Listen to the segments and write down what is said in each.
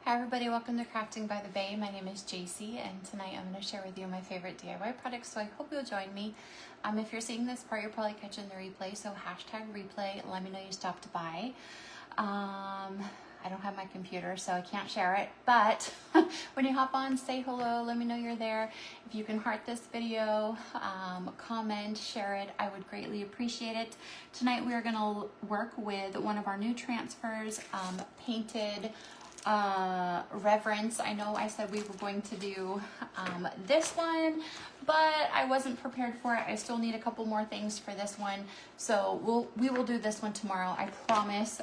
Hi everybody, welcome to Crafting by the Bay. My name is JC and tonight I'm going to share with you my favorite DIY products, so I hope you'll join me. If you're seeing this part, you're probably catching the replay, so hashtag replay, let me know you stopped by. I don't have my computer, so I can't share it, but when you hop on, say hello, let me know you're there. If you can heart this video, comment, share it, I would greatly appreciate it. Tonight we are going to work with one of our new transfers, painted Reverance. I know I said we were going to do this one, but I wasn't prepared for it. I still need a couple more things for this one, so we will do this one tomorrow, I promise.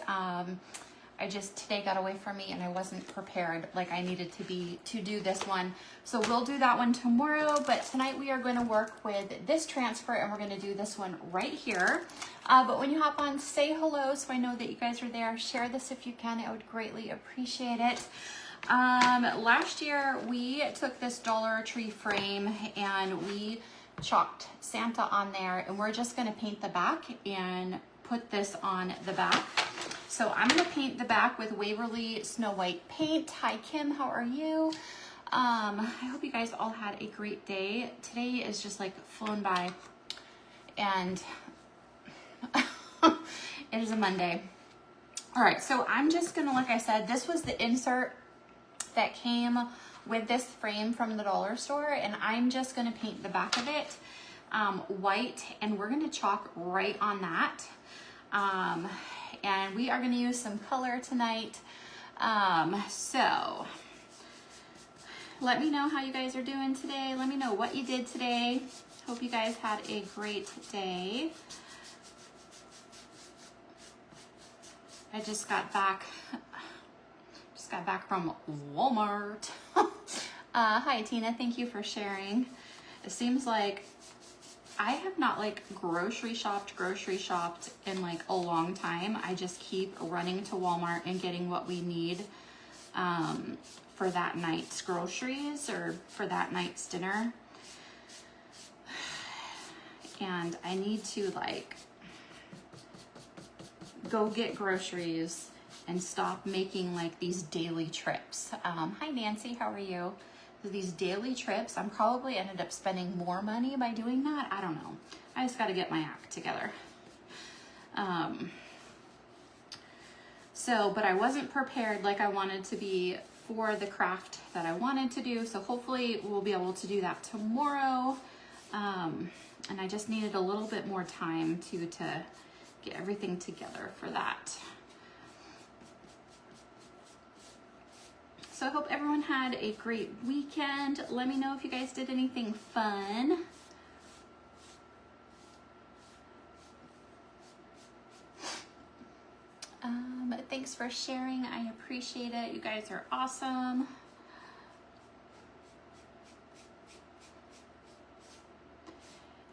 Today got away from me and I wasn't prepared like I needed to be to do this one. So we'll do that one tomorrow, but tonight we are going to work with this transfer and we're going to do this one right here. But when you hop on, say hello so I know that you guys are there. Share this if you can. I would greatly appreciate it. Last year we took this Dollar Tree frame and we chalked Santa on there, and we're just going to paint the back and put this on the back. So I'm going to paint the back with Waverly Snow White paint. Hi Kim, how are you? I hope you guys all had a great day. Today is just like flown by, and it is a Monday. All right, so I'm just gonna, like I said, this was the insert that came with this frame from the dollar store, and I'm just gonna paint the back of it white, and we're gonna chalk right on that. And we are gonna use some color tonight. So let me know how you guys are doing today. Let me know what you did today. Hope you guys had a great day. I just got back from Walmart. Hi Tina, thank you for sharing. It seems like I have not like grocery shopped in like a long time. I just keep running to Walmart and getting what we need for that night's groceries or for that night's dinner. And I need to like go get groceries and stop making like these daily trips. Hi Nancy, how are you? These daily trips, I'm probably ended up spending more money by doing that. I don't know. I just got to get my act together. But I wasn't prepared like I wanted to be for the craft that I wanted to do. So hopefully we'll be able to do that tomorrow. And I just needed a little bit more time to get everything together for that. So I hope everyone had a great weekend. Let me know if you guys did anything fun. Thanks for sharing. I appreciate it. You guys are awesome.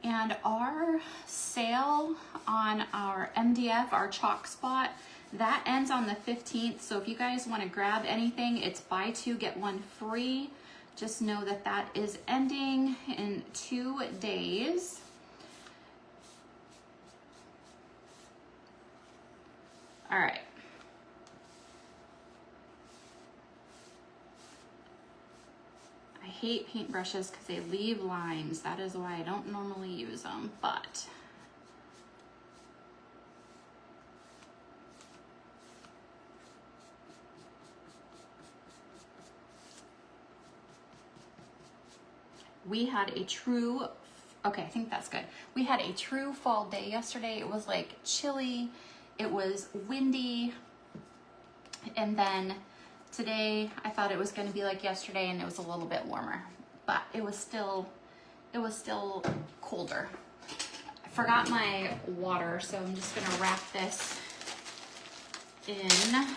And our sale on our MDF, our chalk spot, that ends on the 15th. So if you guys want to grab anything, it's buy two, get one free. Just know that that is ending in 2 days. All right. I hate paintbrushes because they leave lines. That is why I don't normally use them, but we had a true, okay, I think that's good. We had a true fall day yesterday. It was like chilly, it was windy, and then today I thought it was going to be like yesterday and it was a little bit warmer, but it was still colder. I forgot my water, so I'm just going to wrap this in a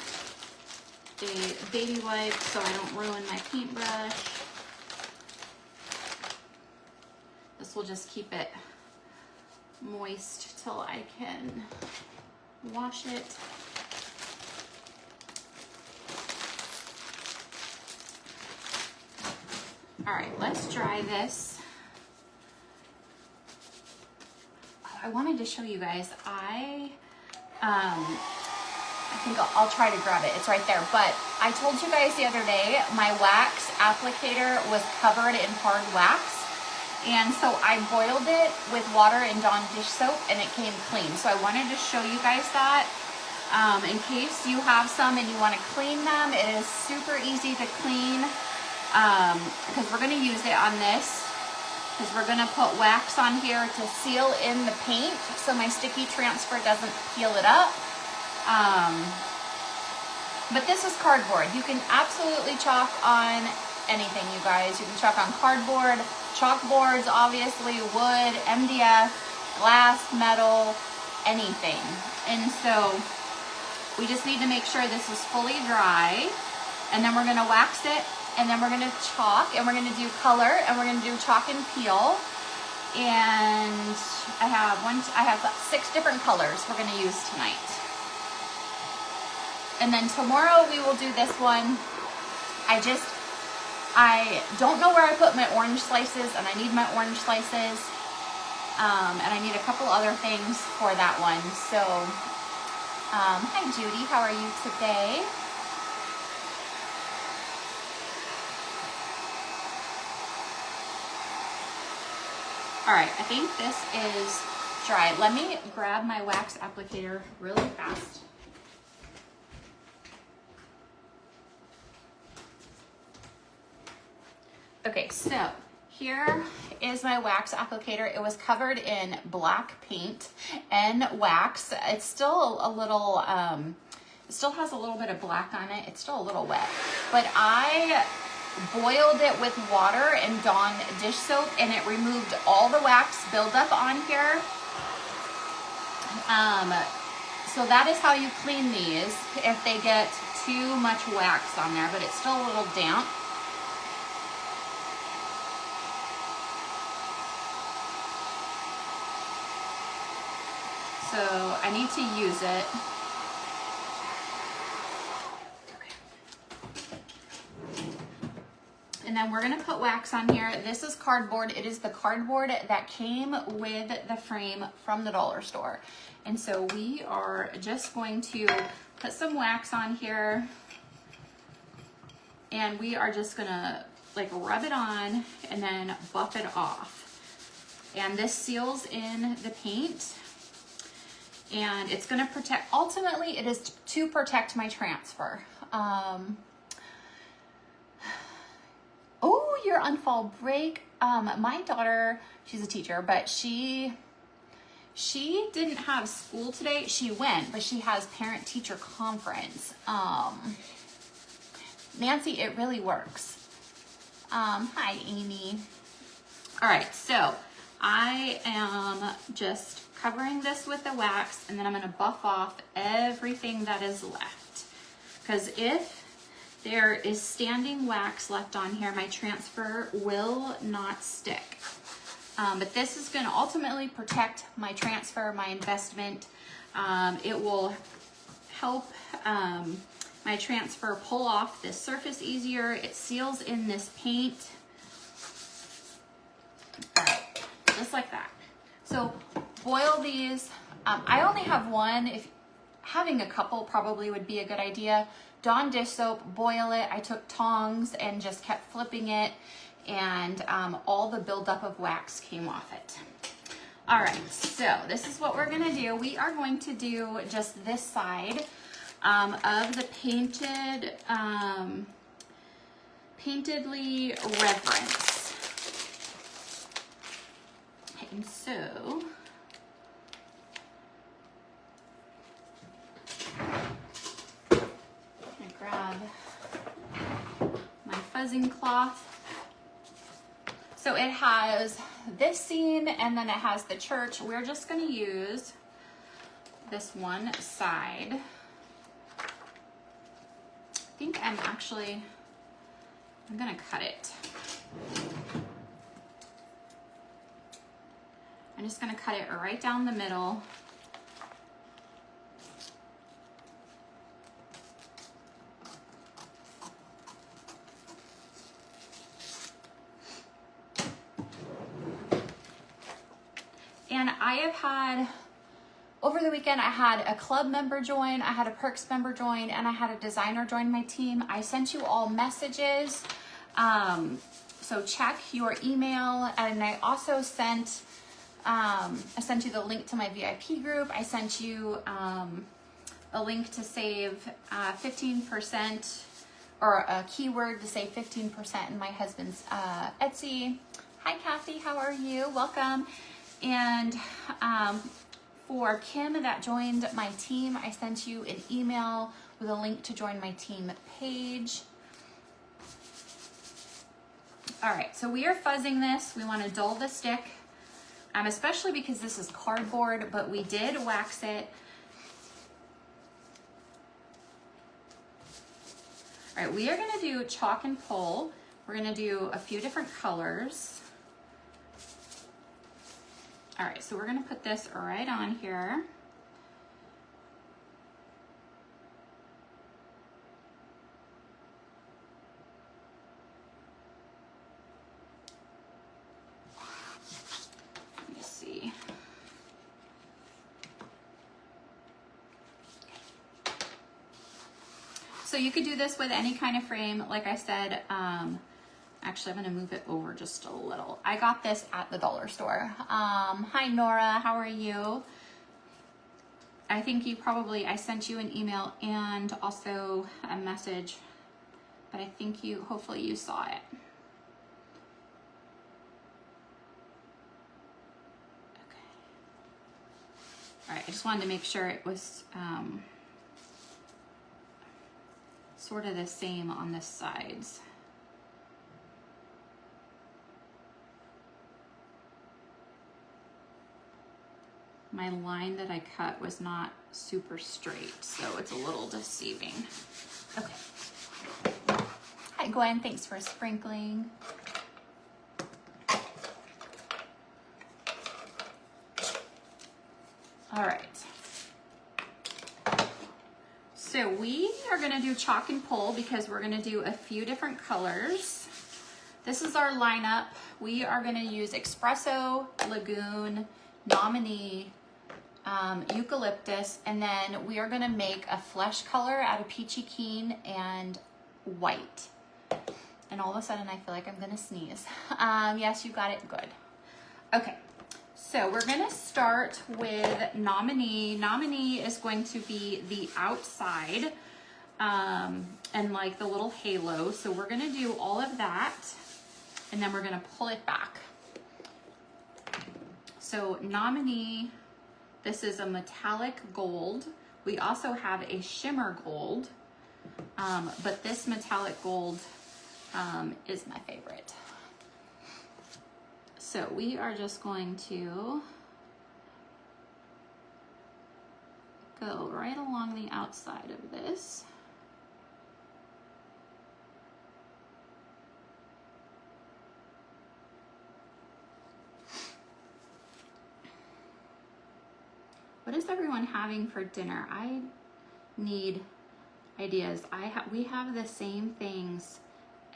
baby wipe so I don't ruin my paintbrush. This will just keep it moist till I can wash it. All right, let's dry this. Oh, I wanted to show you guys, I think I'll try to grab it. It's right there. But I told you guys the other day, my wax applicator was covered in hard wax. And so I boiled it with water and Dawn dish soap and it came clean. So I wanted to show you guys that in case you have some and you want to clean them. It is super easy to clean because we're going to use it on this. Because we're going to put wax on here to seal in the paint so my sticky transfer doesn't peel it up. But this is cardboard. You can absolutely chalk on anything, you guys. You can chalk on cardboard, chalkboards, obviously, wood, MDF, glass, metal, anything. And so we just need to make sure this is fully dry. And then we're going to wax it. And then we're going to chalk. And we're going to do color. And we're going to do chalk and peel. And I have 6 different colors we're going to use tonight. And then tomorrow we will do this one. I don't know where I put my orange slices, and I need my orange slices, and I need a couple other things for that one. So, hi Judy, how are you today? All right, I think this is dry. Let me grab my wax applicator really fast. Okay, so here is my wax applicator. It was covered in black paint and wax. It's still a little, it still has a little bit of black on it. It's still a little wet, but I boiled it with water and Dawn dish soap and it removed all the wax buildup on here. So that is how you clean these if they get too much wax on there, but it's still a little damp. So I need to use it. Okay. And then we're gonna put wax on here. This is cardboard. It is the cardboard that came with the frame from the dollar store. And so we are just going to put some wax on here. And we are just gonna like rub it on and then buff it off. And this seals in the paint. And it's going to protect, ultimately it is to protect my transfer. Oh, you're on fall break. My daughter, she's a teacher, but she didn't have school today. She went, but she has parent teacher conference. Nancy, it really works. Hi, Amy. All right, so I am just covering this with the wax, and then I'm going to buff off everything that is left. Because if there is standing wax left on here, my transfer will not stick. But this is going to ultimately protect my transfer, my investment. It will help my transfer pull off this surface easier. It seals in this paint. All right, just like that. So boil these. I only have one. If having a couple probably would be a good idea. Dawn dish soap, boil it. I took tongs and just kept flipping it, and all the buildup of wax came off it. All right, so this is what we're gonna do. We are going to do just this side of the paintedly Reverance. And so I'm gonna grab my fuzzing cloth. So it has this scene and then it has the church. We're just gonna use this one side. I think I'm gonna cut it. I'm just gonna cut it right down the middle. And I have had over the weekend, I had a club member join, I had a Perks member join, and I had a designer join my team. I sent you all messages, so check your email. And I also sent, I sent you the link to my VIP group. I sent you a link to save 15%, or a keyword to save 15% in my husband's Etsy. Hi, Kathy, how are you? Welcome. And for Kim that joined my team, I sent you an email with a link to join my team page. All right, so we are fuzzing this. We want to dull the stick, especially because this is cardboard, but we did wax it. All right, we are gonna do chalk and pull. We're gonna do a few different colors. All right, so we're gonna put this right on here. Let me see. So you could do this with any kind of frame. Like I said, actually, I'm gonna move it over just a little. I got this at the dollar store. Hi, Nora, how are you? I think you probably, I sent you an email and also a message, but I think you, hopefully you saw it. Okay. All right, I just wanted to make sure it was sort of the same on the sides. My line that I cut was not super straight, so it's a little deceiving. Okay. Hi, Gwen, thanks for sprinkling. All right. So we are gonna do chalk and pull because we're gonna do a few different colors. This is our lineup. We are gonna use Espresso, Lagoon, Nominee, Eucalyptus, and then we are gonna make a flesh color out of Peachy Keen and white. And all of a sudden I feel like I'm gonna sneeze. Yes, you got it, good. Okay. So we're gonna start with Nominee. Nominee is going to be the outside and like the little halo. So we're gonna do all of that and then we're gonna pull it back. So Nominee, this is a metallic gold. We also have a shimmer gold, but this metallic gold is my favorite. So we are just going to go right along the outside of this. What is everyone having for dinner? I need ideas. We have the same things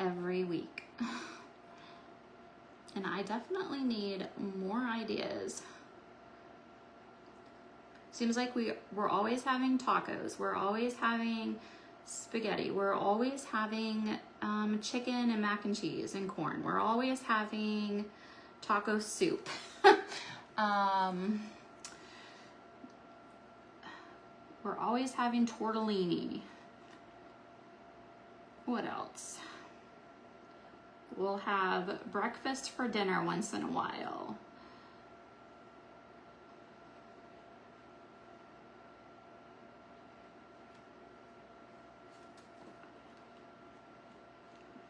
every week. And I definitely need more ideas. Seems like we're always having tacos. We're always having spaghetti. We're always having chicken and mac and cheese and corn. We're always having taco soup. We're always having tortellini. What else? We'll have breakfast for dinner once in a while.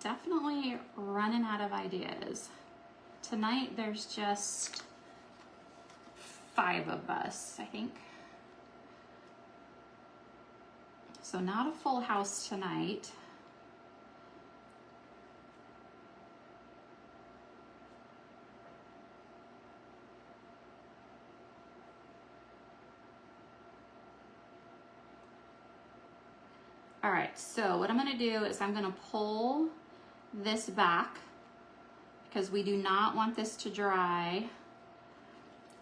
Definitely running out of ideas. Tonight there's just 5 of us, I think. So not a full house tonight. All right, so what I'm gonna do is I'm gonna pull this back because we do not want this to dry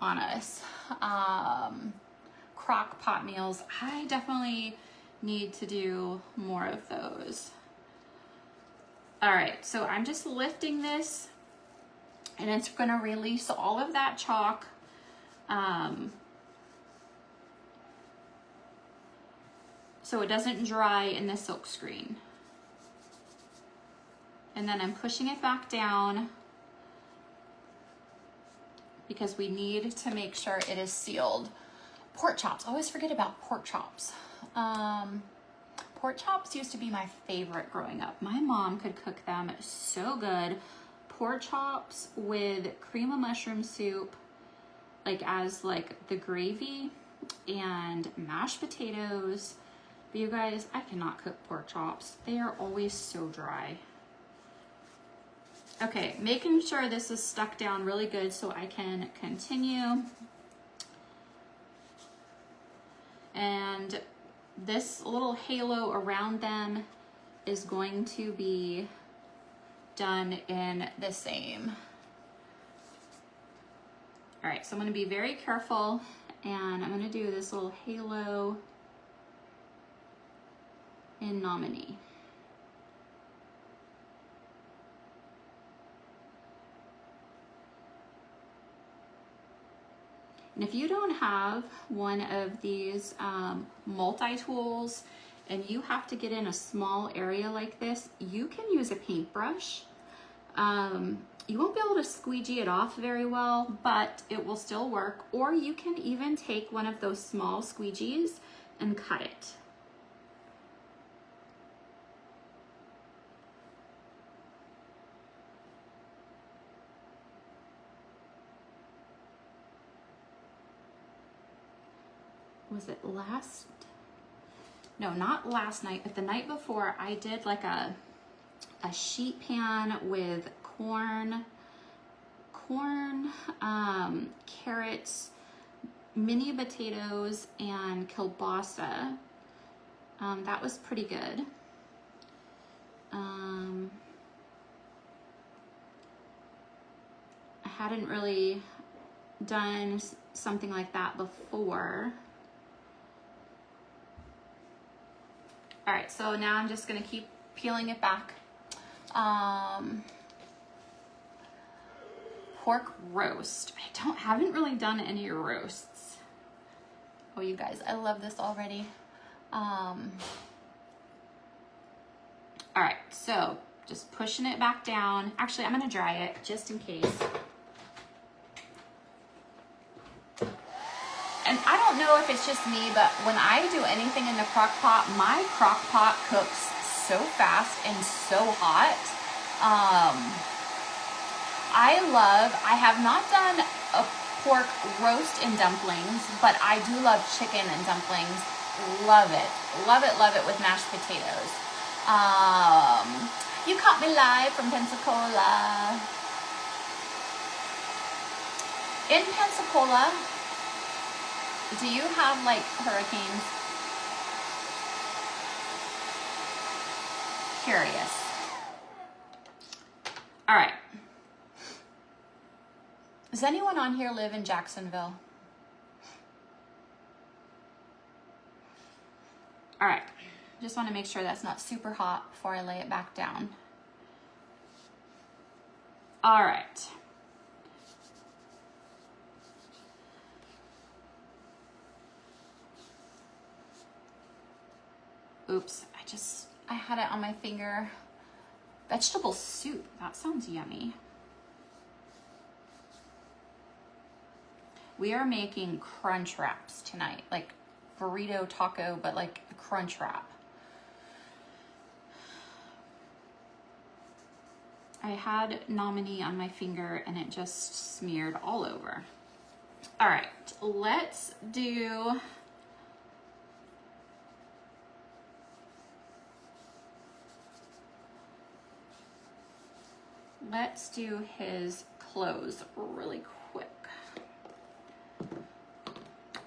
on us. crock pot meals. I definitely need to do more of those. All right, so I'm just lifting this and it's gonna release all of that chalk. So it doesn't dry in the silk screen. And then I'm pushing it back down because we need to make sure it is sealed. Pork chops, always forget about pork chops. Pork chops used to be my favorite growing up. My mom could cook them so good. Pork chops with cream of mushroom soup, like as like the gravy, and mashed potatoes. But you guys, I cannot cook pork chops. They are always so dry. Okay, making sure this is stuck down really good so I can continue. And this little halo around them is going to be done in the same. All right, so I'm gonna be very careful and I'm gonna do this little halo in Nominee. And if you don't have one of these multi-tools and you have to get in a small area like this, you can use a paintbrush. You won't be able to squeegee it off very well, but it will still work. Or you can even take one of those small squeegees and cut it. Was it not last night, but the night before, I did like a sheet pan with corn, carrots, mini potatoes, and kielbasa. That was pretty good. I hadn't really done something like that before. All right, so now I'm just gonna keep peeling it back. Pork roast. I haven't really done any roasts. Oh, you guys, I love this already. All right, so just pushing it back down. Actually, I'm gonna dry it just in case. And I don't know if it's just me, but when I do anything in the crock pot, my crock pot cooks so fast and so hot. I have not done a pork roast and dumplings, but I do love chicken and dumplings. Love it. Love it, love it with mashed potatoes. You caught me live from Pensacola. In Pensacola, do you have like hurricanes? Curious. All right. Does anyone on here live in Jacksonville? All right. Just want to make sure that's not super hot before I lay it back down. All right. Oops, I had it on my finger. Vegetable soup, that sounds yummy. We are making crunch wraps tonight, like burrito taco, but like a crunch wrap. I had Nominee on my finger and it just smeared all over. All right, let's do his clothes really quick.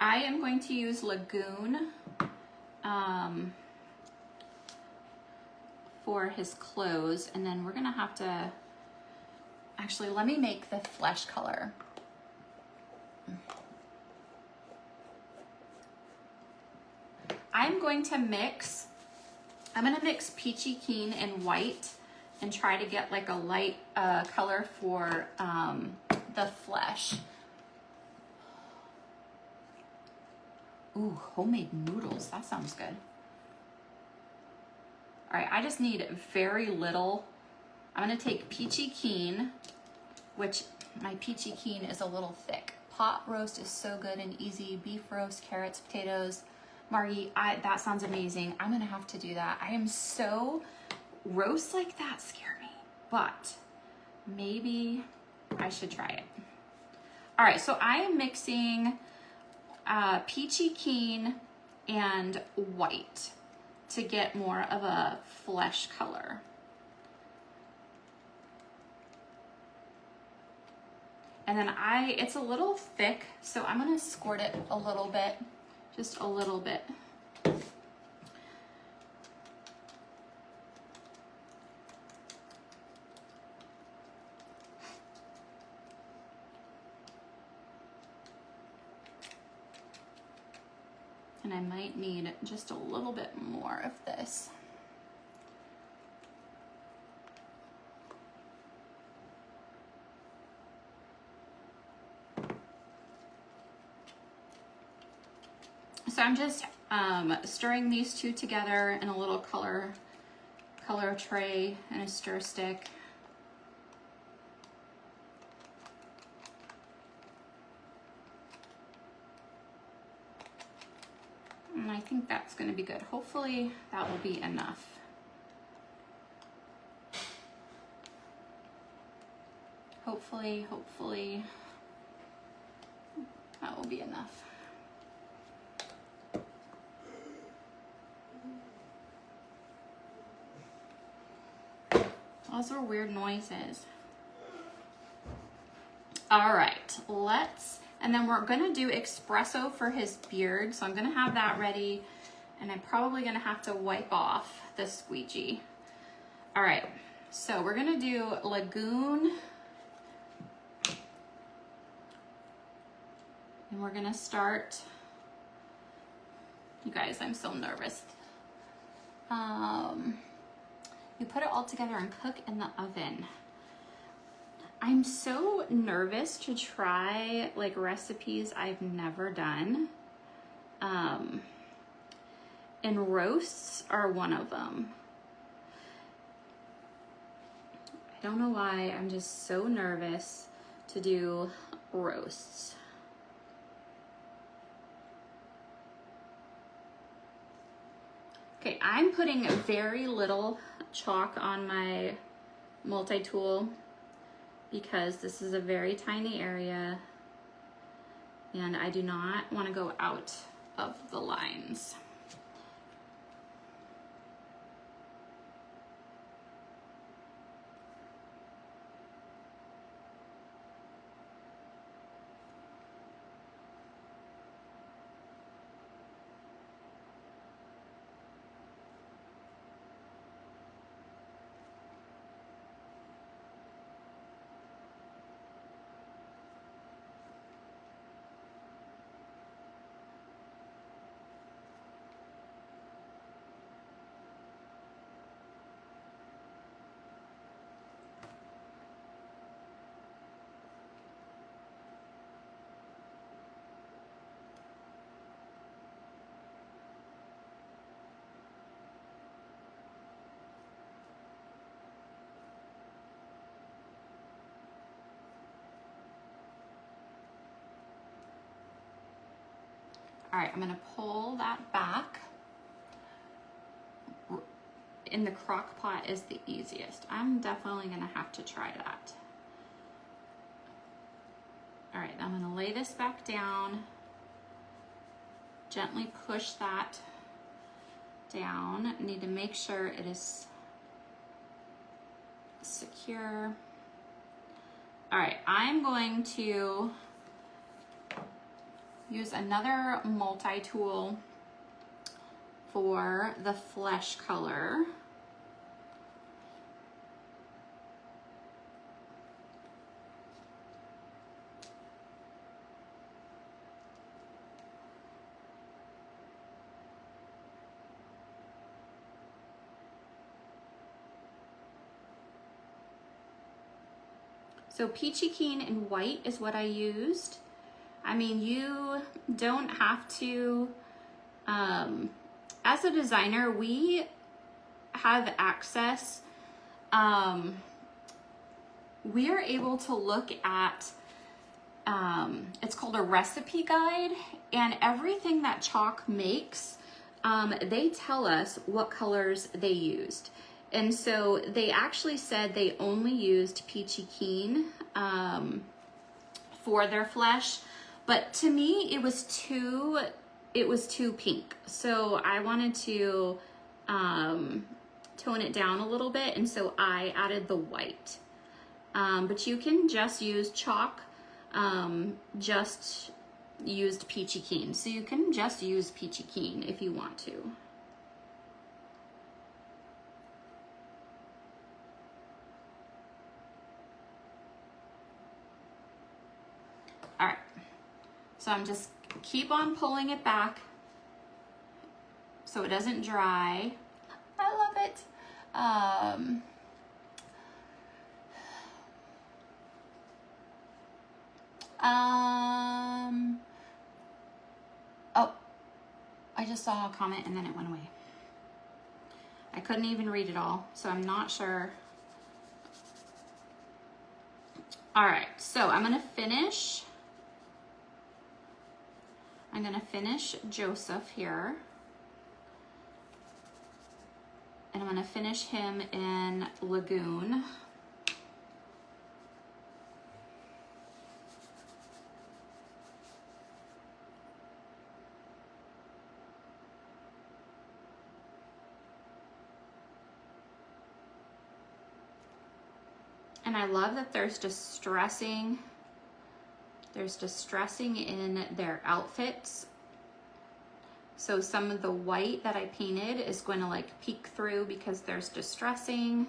I am going to use Lagoon for his clothes, and then we're gonna have to, actually, let me make the flesh color. going to mix, I'm gonna mix Peachy Keen and white and try to get like a light color for the flesh. Ooh, homemade noodles, that sounds good. All right, I just need very little. I'm gonna take Peachy Keen, which my Peachy Keen is a little thick. Pot roast is so good and easy. Beef roast, carrots, potatoes. Margie, that sounds amazing. I'm gonna have to do that. I am so, roasts like that scare me, but maybe I should try it. All right, so I am mixing Peachy Keen and white to get more of a flesh color. And then it's a little thick, so I'm gonna squirt it a little bit, just a little bit. And I might need just a little bit more of this. So I'm just stirring these two together in a little color tray and a stir stick. And I think that's going to be good. Hopefully that will be enough. Hopefully that will be enough. Those are weird noises. All right, and then we're gonna do espresso for his beard. So I'm gonna have that ready, and I'm probably gonna have to wipe off the squeegee. All right, so we're gonna do Lagoon. And we're gonna start, you guys, I'm so nervous. You put it all together and cook in the oven. I'm so nervous to try like recipes I've never done. And roasts are one of them. I don't know why, I'm just so nervous to do roasts. Okay, I'm putting very little chalk on my multi-tool because this is a very tiny area and I do not want to go out of the lines. All right, I'm gonna pull that back. In the crock pot is the easiest. I'm definitely gonna have to try that. All right, I'm gonna lay this back down. Gently push that down. I need to make sure it is secure. All right, I'm going to use another multi-tool for the flesh color. So Peachy Keen in white is what I used. I mean, you don't have to, as a designer, we have access, we are able to look at, it's called a recipe guide, and everything that Chalk makes, they tell us what colors they used. And so they actually said they only used Peachy Keen for their flesh, but to me it was too pink. So I wanted to tone it down a little bit, and so I added the white. But you can just use Chalk, just used Peachy Keen. So you can just use Peachy Keen if you want to. All right, so I'm just keep on pulling it back so it doesn't dry. I love it. Oh, I just saw a comment and then it went away. I couldn't even read it all, so I'm not sure. All right, so I'm gonna finish Joseph here. And I'm gonna finish him in Lagoon. And I love that there's distressing in their outfits. So some of the white that I painted is going to like peek through because there's distressing.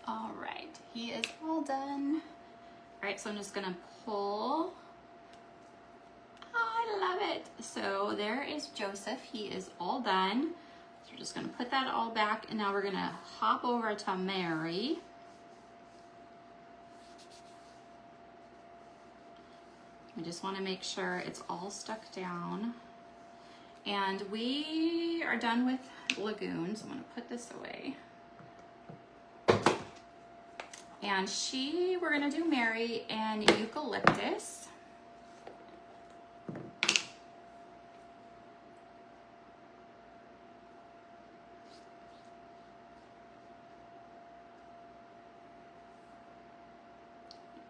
All right, he is all done. All right, so I'm just gonna pull. Oh, I love it. So there is Joseph, he is all done. So we're just gonna put that all back, and now we're gonna hop over to Mary. I just wanna make sure it's all stuck down. And we are done with Lagoon, so I'm gonna put this away. And we're gonna do Mary and Eucalyptus.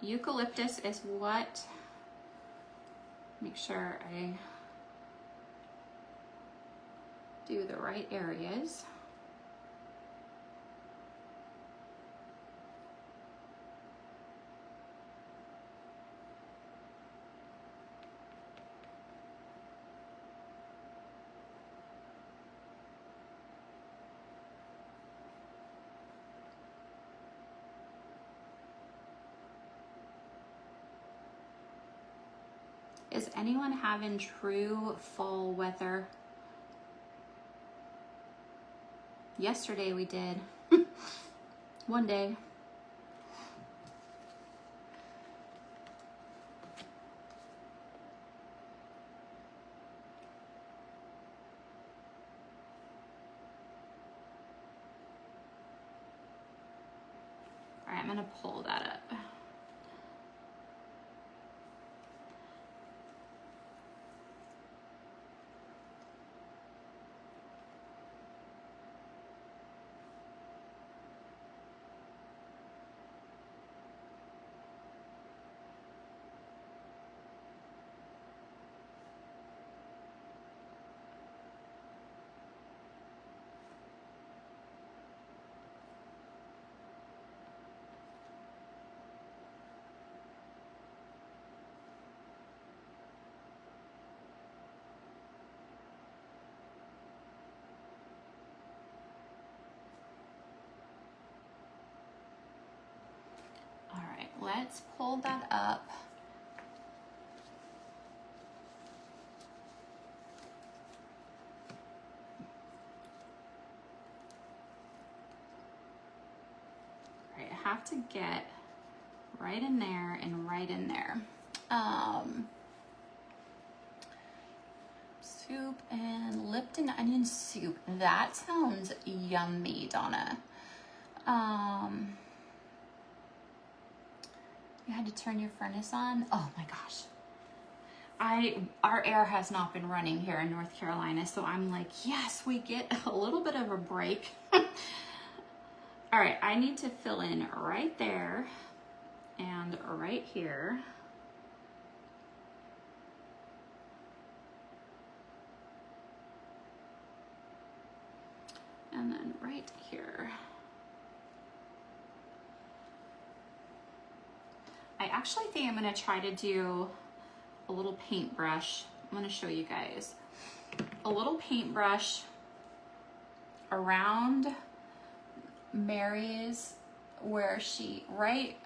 Eucalyptus is what, make sure I do the right areas. Is anyone having true fall weather? Yesterday we did. One day. All right, I'm gonna pull that up. let's pull that up. All right, I have to get right in there and right in there. Soup and Lipton onion soup. That sounds yummy, Donna. You had to turn your furnace on? Oh my gosh. Our air has not been running here in North Carolina, so I'm like, yes, we get a little bit of a break. All right, I need to fill in right there and right here. And then right here. I actually think I'm gonna try to do a little paintbrush. I'm gonna show you guys. A little paintbrush around Mary's, where she, right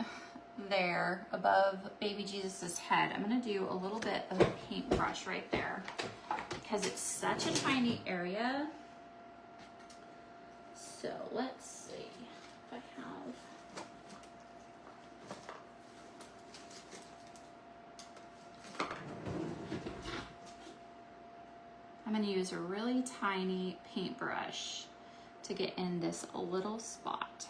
there above baby Jesus's head. I'm gonna do a little bit of a paintbrush right there because it's such a tiny area. So let's see if I have. I'm going to use a really tiny paintbrush to get in this little spot.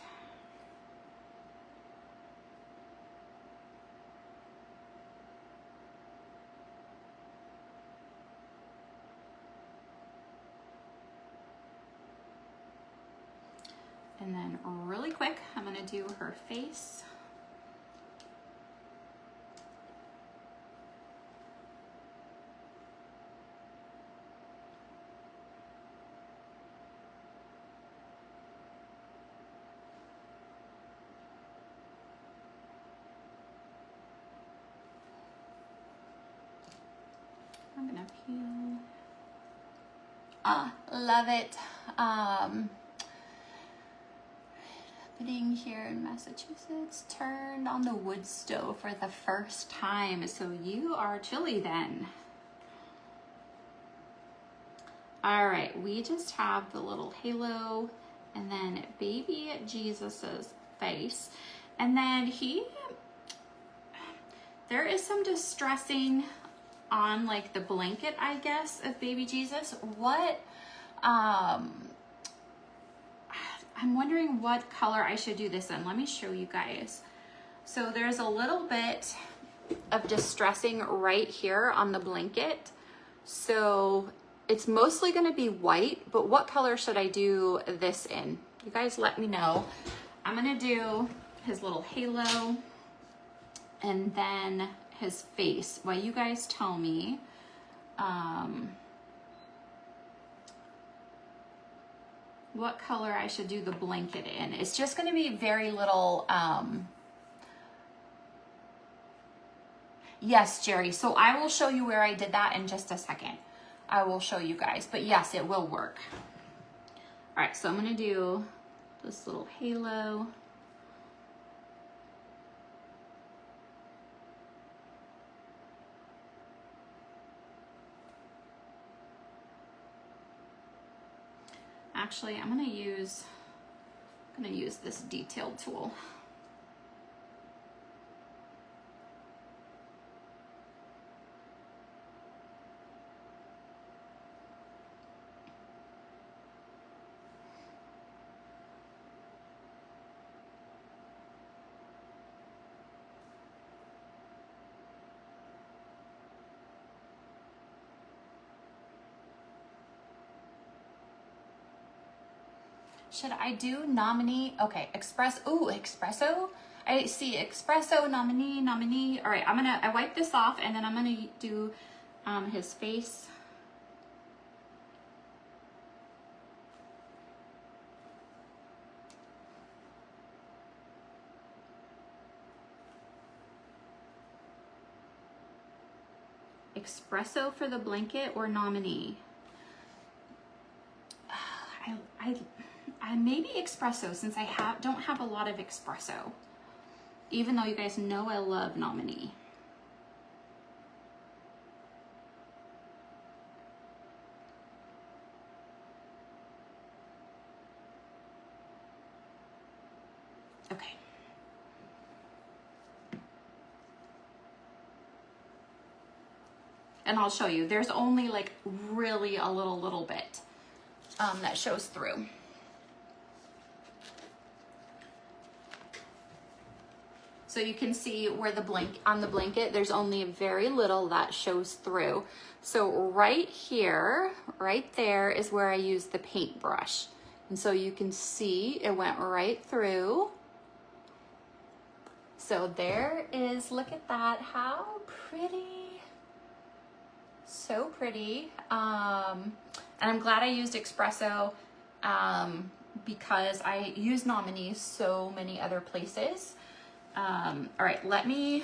And then really quick, I'm going to do her face. I'm gonna peel. Love it. Happening here in Massachusetts. Turned on the wood stove for the first time. So you are chilly then. All right, we just have the little halo and then baby Jesus's face. And then there is some distressing on like the blanket, I guess, of baby Jesus. What, I'm wondering what color I should do this in. Let me show you guys. So there's a little bit of distressing right here on the blanket. So it's mostly gonna be white, but what color should I do this in? You guys let me know. I'm gonna do his little halo and then his face. Well, you guys tell me. What color I should do the blanket in. It's just gonna be very little, yes, Jerry. So I will show you where I did that in just a second. I will show you guys, but yes, it will work. All right, so I'm gonna do this little halo. Actually, I'm gonna use this detail tool. Should I do nominee? Okay, espresso. I see espresso, nominee. All right, I wipe this off and then I'm gonna do his face. Espresso for the blanket or nominee? I maybe espresso, since I don't have a lot of espresso. even though you guys know I love Nominee. Okay. And I'll show you, there's only like really a little bit that shows through. So you can see where on the blanket, there's only very little that shows through. So right here, right there is where I used the paintbrush. And so you can see it went right through. So there is, look at that, how pretty. So pretty. And I'm glad I used espresso because I use Nominee so many other places. All right, let me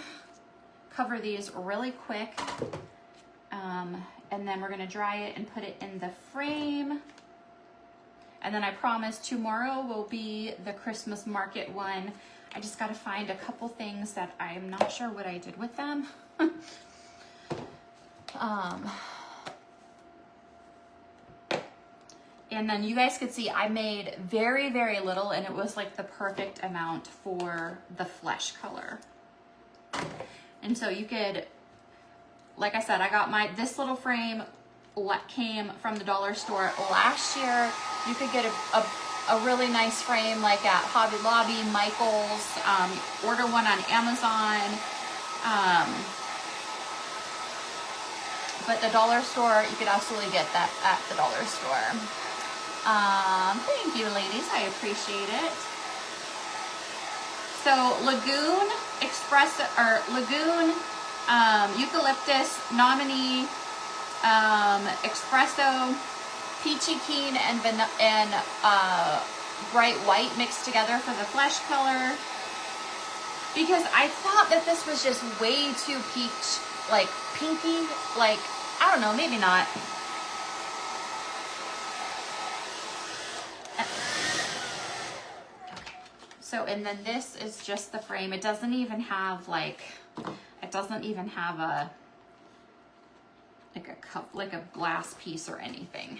cover these really quick. And then we're gonna dry it and put it in the frame. And then I promise tomorrow will be the Christmas market one. I just gotta find a couple things that I'm not sure what I did with them. And then you guys could see I made very, very little, and it was like the perfect amount for the flesh color. And so you could, like I said, I got this little frame came from the dollar store last year. You could get a really nice frame like at Hobby Lobby, Michael's, order one on Amazon. But the dollar store, you could absolutely get that at the dollar store. Thank you, ladies. I appreciate it. So Lagoon Express or Lagoon Eucalyptus Nominee Espresso Peachy Keen and Bright White mixed together for the flesh color, because I thought that this was just way too peach, like pinky, like I don't know, maybe not. So, and then this is just the frame. It doesn't even have like, it doesn't even have a, like a cup, like a glass piece or anything.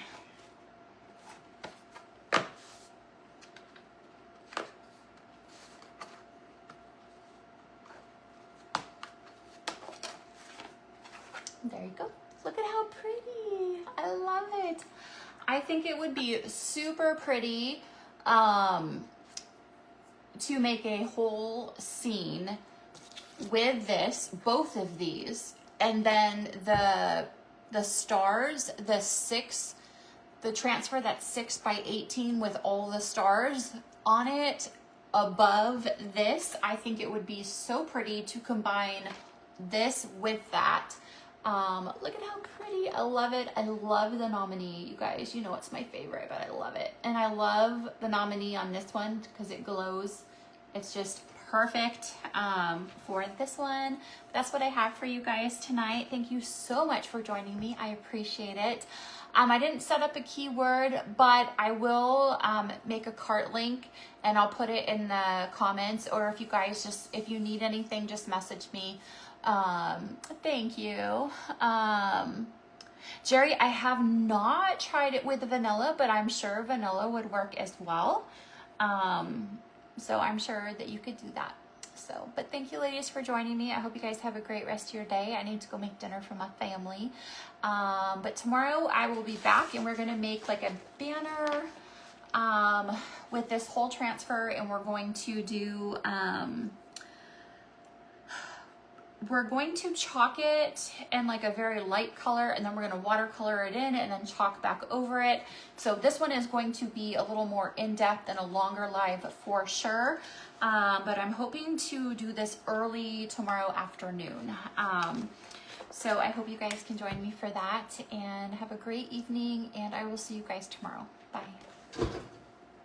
There you go. Look at how pretty. I love it. I think it would be super pretty to make a whole scene with this, both of these, and then the stars, the transfer that's 6 by 18 with all the stars on it above this. I think it would be so pretty to combine this with that. Look at how pretty. I love it. I love the Nominee, you guys. You know it's my favorite, but I love it. And I love the Nominee on this one because it glows. It's just perfect for this one. That's what I have for you guys tonight. Thank you so much for joining me. I appreciate it. I didn't set up a keyword, but I will make a cart link and I'll put it in the comments, or if you guys just, if you need anything, just message me. Thank you. Jerry, I have not tried it with vanilla, but I'm sure vanilla would work as well. So I'm sure that you could do that. So, but thank you ladies for joining me. I hope you guys have a great rest of your day. I need to go make dinner for my family. But tomorrow I will be back and we're going to make like a banner, with this whole transfer, and we're going to do, we're going to chalk it in like a very light color, and then we're going to watercolor it in and then chalk back over it. So this one is going to be a little more in-depth and a longer live for sure. But I'm hoping to do this early tomorrow afternoon. So I hope you guys can join me for that, and have a great evening, and I will see you guys tomorrow. Bye.